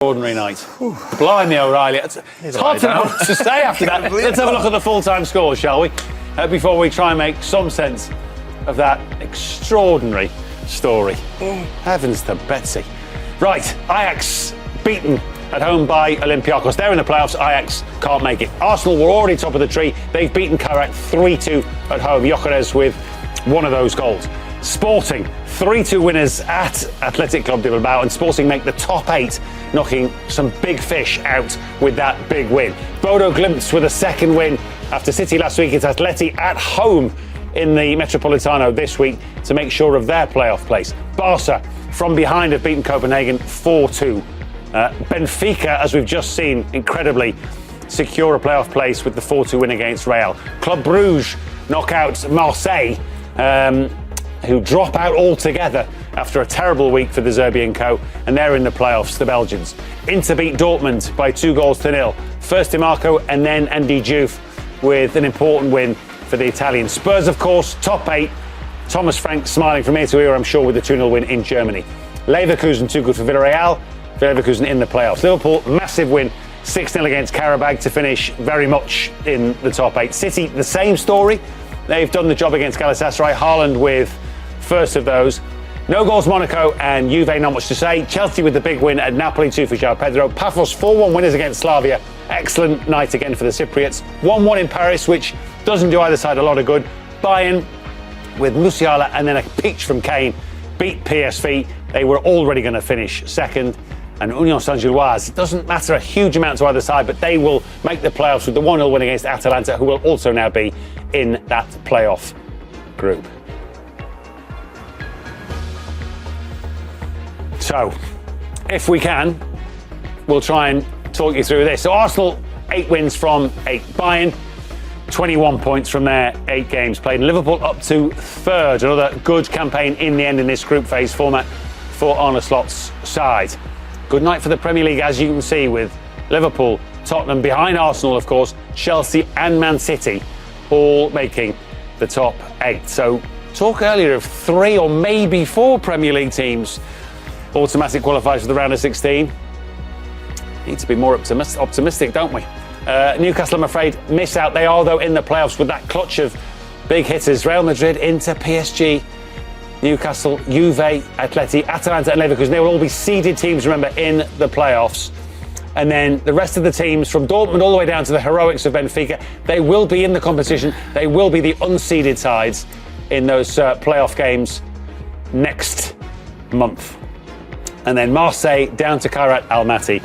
Extraordinary night. Blimey, O'Reilly. It's hard to know what to say after that. Let's have a look at the full-time score, shall we? Before we try and make some sense of that extraordinary story. Heavens to Betsy. Right, Ajax beaten at home by Olympiacos. They're in the playoffs. Ajax can't make it. Arsenal were already top of the tree. They've beaten Karat 3-2 at home. Gyökeres with one of those goals. Sporting 3-2 winners at Athletic Club de Bilbao, and Sporting make the top 8, knocking some big fish out with that big win. Bodo Glimt with a second win after City last week. It's Atleti at home in the Metropolitano this week to make sure of their playoff place. Barca from behind have beaten Copenhagen 4-2. Benfica, as we've just seen, incredibly secure a playoff place with the 4-2 win against Real. Club Brugge knock out Marseille, who drop out altogether after a terrible week for the Zerbi & Co, and they're in the playoffs, the Belgians. Inter beat Dortmund by 2-0. First Di Marco and then Andy Diouf with an important win for the Italians. Spurs, of course, top 8. Thomas Frank smiling from ear to ear, I'm sure, with the 2-0 win in Germany. Leverkusen too good for Villarreal. Leverkusen in the playoffs. Liverpool, massive win, 6-0 against Karabag to finish very much in the top 8. City, the same story. They've done the job against Galatasaray. Haaland with first of those. No goals Monaco, and Juve not much to say. Chelsea with the big win at Napoli 2 for João Pedro. Pafos 4-1 winners against Slavia. Excellent night again for the Cypriots. 1-1 in Paris, which doesn't do either side a lot of good. Bayern with Musiala and then a peach from Kane beat PSV. They were already going to finish second. And Union Saint-Gilloise, it doesn't matter a huge amount to either side, but they will make the playoffs with the 1-0 win against Atalanta, who will also now be in that playoff group. So, if we can, we'll try and talk you through this. So Arsenal, 8 wins from 8. Bayern, 21 points from their 8 games played. And Liverpool up to 3rd. Another good campaign in the end in this group phase format for Arne Slot's side. Good night for the Premier League, as you can see, with Liverpool, Tottenham behind Arsenal, of course, Chelsea and Man City all making the top 8. So talk earlier of 3 or maybe 4 Premier League teams automatic qualifiers for the round of 16. Need to be more optimistic, don't we? Newcastle, I'm afraid, miss out. They are, though, in the playoffs with that clutch of big hitters. Real Madrid, Inter, PSG, Newcastle, Juve, Atleti, Atalanta and Leverkusen. They will all be seeded teams, remember, in the playoffs. And then the rest of the teams, from Dortmund all the way down to the heroics of Benfica, they will be in the competition. They will be the unseeded sides in those playoff games next month. And then Marseille down to Kairat Almaty.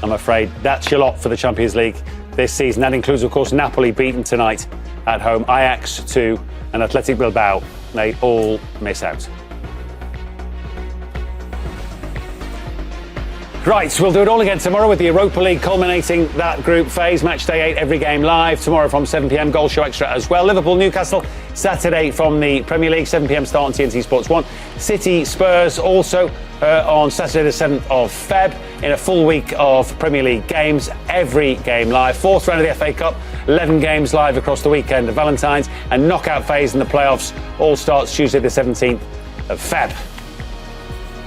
I'm afraid that's your lot for the Champions League this season. That includes, of course, Napoli beaten tonight at home, Ajax 2 and Athletic Bilbao. They all miss out. Right, we'll do it all again tomorrow with the Europa League culminating that group phase. Match day 8, every game live. Tomorrow from 7 p.m, Goal Show Extra as well. Liverpool, Newcastle, Saturday from the Premier League, 7 p.m. start on TNT Sports 1. City, Spurs also on Saturday the 7th of Feb in a full week of Premier League games. Every game live. 4th round of the FA Cup, 11 games live across the weekend of Valentine's, and knockout phase in the playoffs all starts Tuesday the 17th of Feb.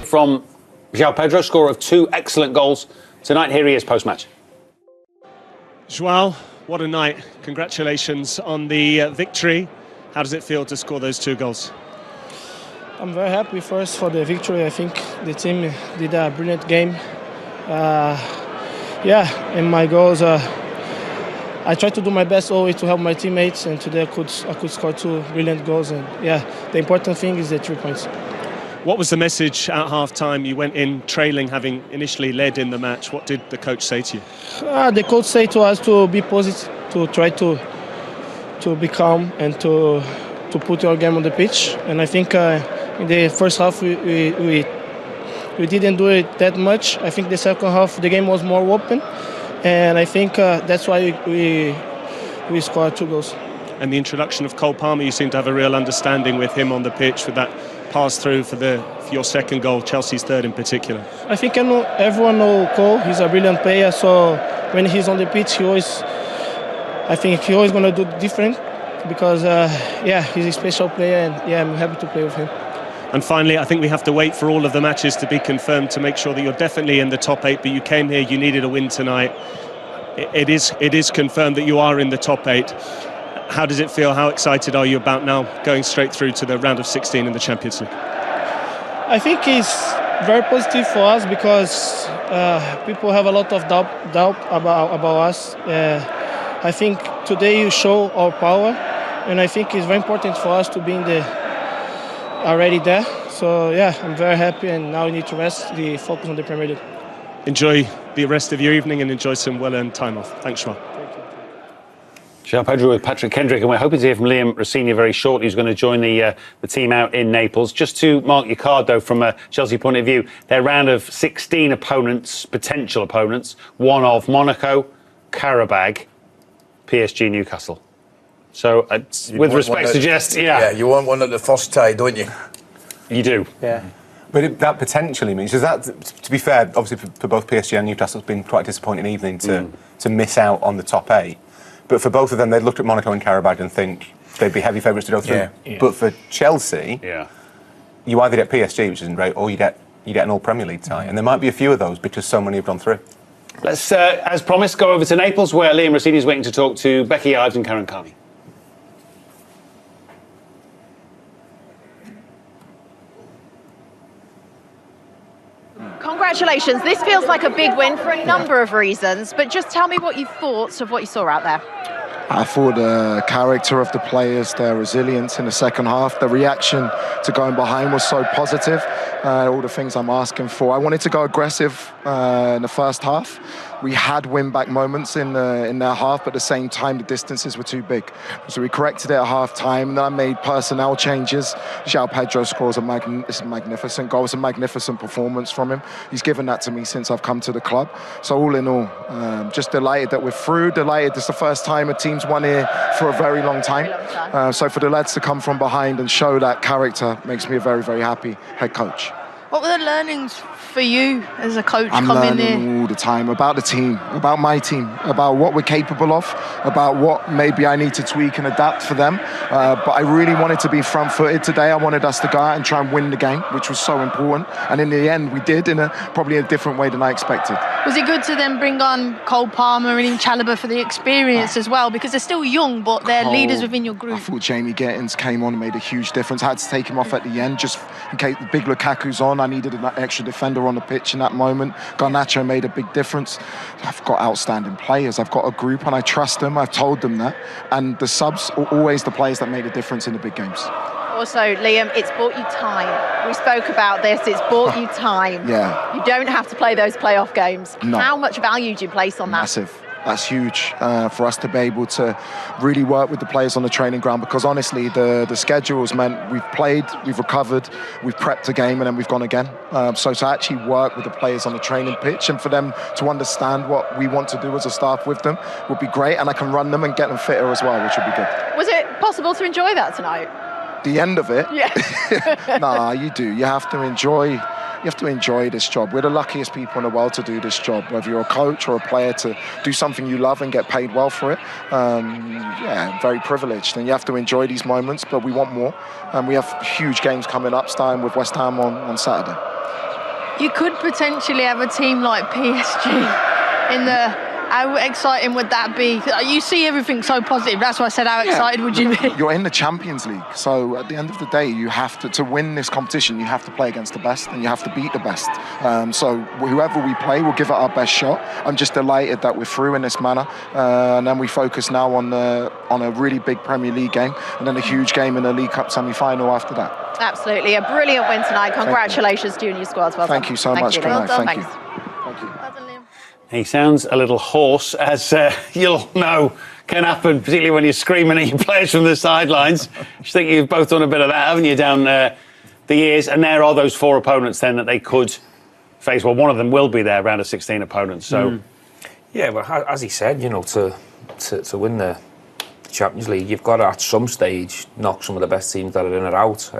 From João Pedro, scorer of 2 excellent goals tonight. Here he is post-match. João, what a night. Congratulations on the victory. How does it feel to score those 2 goals? I'm very happy first for the victory. I think the team did a brilliant game. And my goals, I tried to do my best always to help my teammates, and today I could score 2 brilliant goals. And the important thing is the 3 points. What was the message at half-time? You went in trailing, having initially led in the match. What did the coach say to you? The coach said to us to be positive, to try to be calm and to put our game on the pitch. And I think in the first half we didn't do it that much. I think the second half the game was more open, and I think that's why we scored 2 goals. And the introduction of Cole Palmer, you seem to have a real understanding with him on the pitch with that pass through for your second goal, Chelsea's 3rd in particular. I think everyone knows Cole. He's a brilliant player, so when he's on the pitch, I think he's always going to do different because he's a special player, and I'm happy to play with him. And finally, I think we have to wait for all of the matches to be confirmed to make sure that you're definitely in the top 8. But you came here, you needed a win tonight. It is confirmed that you are in the top 8. How does it feel? How excited are you about now going straight through to the round of 16 in the Champions League? I think it's very positive for us because people have a lot of doubt about us. I think today you show our power, and I think it's very important for us to be already there. So yeah, I'm very happy, and now we need to rest, focus on the Premier League. Enjoy the rest of your evening and enjoy some well-earned time off. Thanks, Joao. Joao Pedro with Patrick Kendrick, and we're hoping to hear from Li4m very shortly, who's going to join the team out in Naples. Just to mark your card, though, from a Chelsea point of view, their round of 16 opponents, potential opponents, one of Monaco, Qarabag, PSG, Newcastle. So, with respect, suggest, Yeah, you want one at the first tie, don't you? You do. Yeah. But that potentially means, is that, to be fair, obviously for both PSG and Newcastle, it's been quite a disappointing evening to miss out on the top 8. But for both of them, they'd look at Monaco and Qarabag and think they'd be heavy favourites to go through. Yeah. But for Chelsea, you either get PSG, which isn't great, or you get an all-Premier League tie. And there might be a few of those because so many have gone through. Let's, as promised, go over to Naples, where Li4m is waiting to talk to Becky Ives and Karen Carney. Congratulations. This feels like a big win for a number of reasons, but just tell me what you thought of what you saw out there. I thought the character of the players, their resilience in the second half, the reaction to going behind was so positive. All the things I'm asking for. I wanted to go aggressive in the first half. We had win-back moments in their half, but at the same time, the distances were too big. So we corrected it at half-time, and then I made personnel changes. Joao Pedro scores a magnificent goal. It's a magnificent performance from him. He's given that to me since I've come to the club. So all in all, just delighted that we're through, delighted this is the first time a team's won here for a very long time. So for the lads to come from behind and show that character makes me a very, very happy head coach. What were the learnings for you as a coach I'm coming learning in? all the time about the team, about my team, about what we're capable of, about what maybe I need to tweak and adapt for them. But I really wanted to be front-footed today. I wanted us to go out and try and win the game, which was so important. And in the end, we did in probably a different way than I expected. Was it good to then bring on Cole Palmer and Chalobah for the experience as well? Because they're still young, but they're leaders within your group. I thought Jamie Gettins came on and made a huge difference. I had to take him off at the end just in case the big Lukaku's on. I needed an extra defender on the pitch in that moment. Garnacho made a big difference. I've got outstanding players. I've got a group and I trust them. I've told them that. And the subs are always the players that make a difference in the big games. Also, Liam, it's bought you time. We spoke about this. It's bought you time. Yeah. You don't have to play those playoff games. No. How much value do you place on that? Massive. That's huge for us to be able to really work with the players on the training ground, because honestly the schedules meant we've played, we've recovered, we've prepped a game, and then we've gone again. So to actually work with the players on the training pitch and for them to understand what we want to do as a staff with them would be great, and I can run them and get them fitter as well, which would be good. Was it possible to enjoy that tonight? The end of it? Yeah. Nah, you do. You have to enjoy this job. We're the luckiest people in the world to do this job, whether you're a coach or a player, to do something you love and get paid well for it. Very privileged, and you have to enjoy these moments, but we want more. And we have huge games coming up, starting with West Ham on Saturday. You could potentially have a team like PSG in the... How exciting would that be? You see everything so positive. That's why I said, how excited would you be? You're in the Champions League, so at the end of the day, you have to win this competition, you have to play against the best, and you have to beat the best. So whoever we play, we'll give it our best shot. I'm just delighted that we're through in this manner, and then we focus now on a really big Premier League game, and then a huge game in the League Cup semi-final after that. Absolutely, a brilliant win tonight. Congratulations to you and your squad. Well done. Thank you so much. Well done. Thank you. Well done, Liam. He sounds a little hoarse, as you'll know can happen, particularly when you're screaming at your players from the sidelines. I think you've both done a bit of that, haven't you, down the years? And there are those 4 opponents then that they could face. Well, one of them will be there, round of 16 opponents. So, yeah, well, as he said, you know, to win the Champions League, you've got to at some stage knock some of the best teams that are in or out.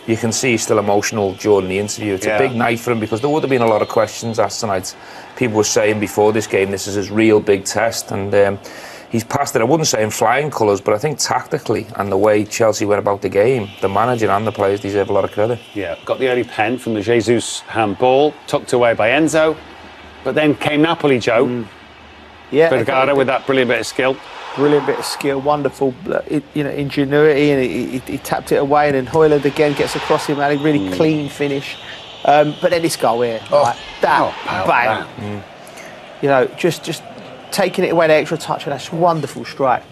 You can see he's still emotional during the interview. It's a big night for him, because there would have been a lot of questions asked tonight. People were saying before this game, this is his real big test, and he's passed it, I wouldn't say in flying colours, but I think tactically and the way Chelsea went about the game, the manager and the players deserve a lot of credit. Yeah, got the early pen from the Jesus handball, tucked away by Enzo, but then came Napoli, Joe. Yeah, Vergara with that brilliant bit of skill. Brilliant bit of skill, wonderful, ingenuity, and he tapped it away, and then Højlund again gets across him, had a really clean finish. But then this goal here, like that, bang. You know, just taking it away the extra touch, and that's a wonderful strike.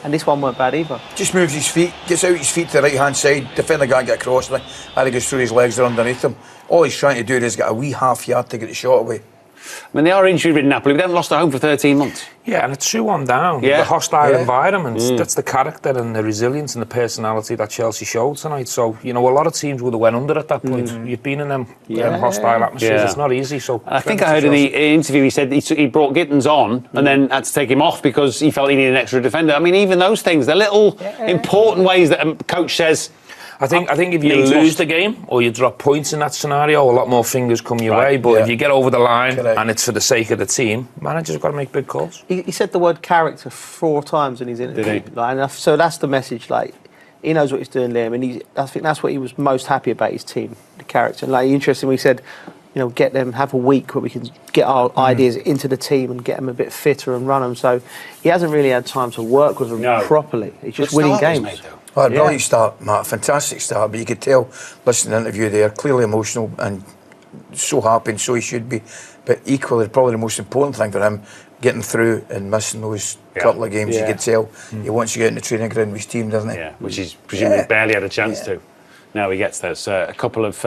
And this one weren't bad either. Just moves his feet, gets out his feet to the right hand side, defender can't get across, and he goes through his legs, they're underneath him. All he's trying to do is get a wee half yard to get the shot away. I mean, they are injury-ridden Napoli, but they haven't lost at home for 13 months. Yeah, and it's 2-1 down. Yeah. The hostile environment, that's the character and the resilience and the personality that Chelsea showed tonight. So, you know, a lot of teams would have went under at that point. You've been in them hostile atmospheres, it's not easy. So I think I heard in the interview he said he brought Gittins on and then had to take him off because he felt he needed an extra defender. I mean, even those things, they're little important ways that a coach says... I think if you lose the game or you drop points in that scenario, a lot more fingers come your way. But if you get over the line and it's for the sake of the team, managers have got to make big calls. He said the word character 4 times in his interview. So that's the message. Like, he knows what he's doing, Liam, and I think that's what he was most happy about, his team, the character. And like, interestingly, he said, you know, get them, have a week where we can get our ideas into the team and get them a bit fitter and run them. So he hasn't really had time to work with them properly. He's just winning games. Well, a brilliant start, Matt, fantastic start, but you could tell, listening to the interview there, clearly emotional and so happy, and so he should be. But equally, probably the most important thing for him, getting through and missing those couple of games, you could tell he wants to get in the training ground with his team, doesn't he? Yeah, which he's presumably barely had a chance to. Now he gets those. A couple of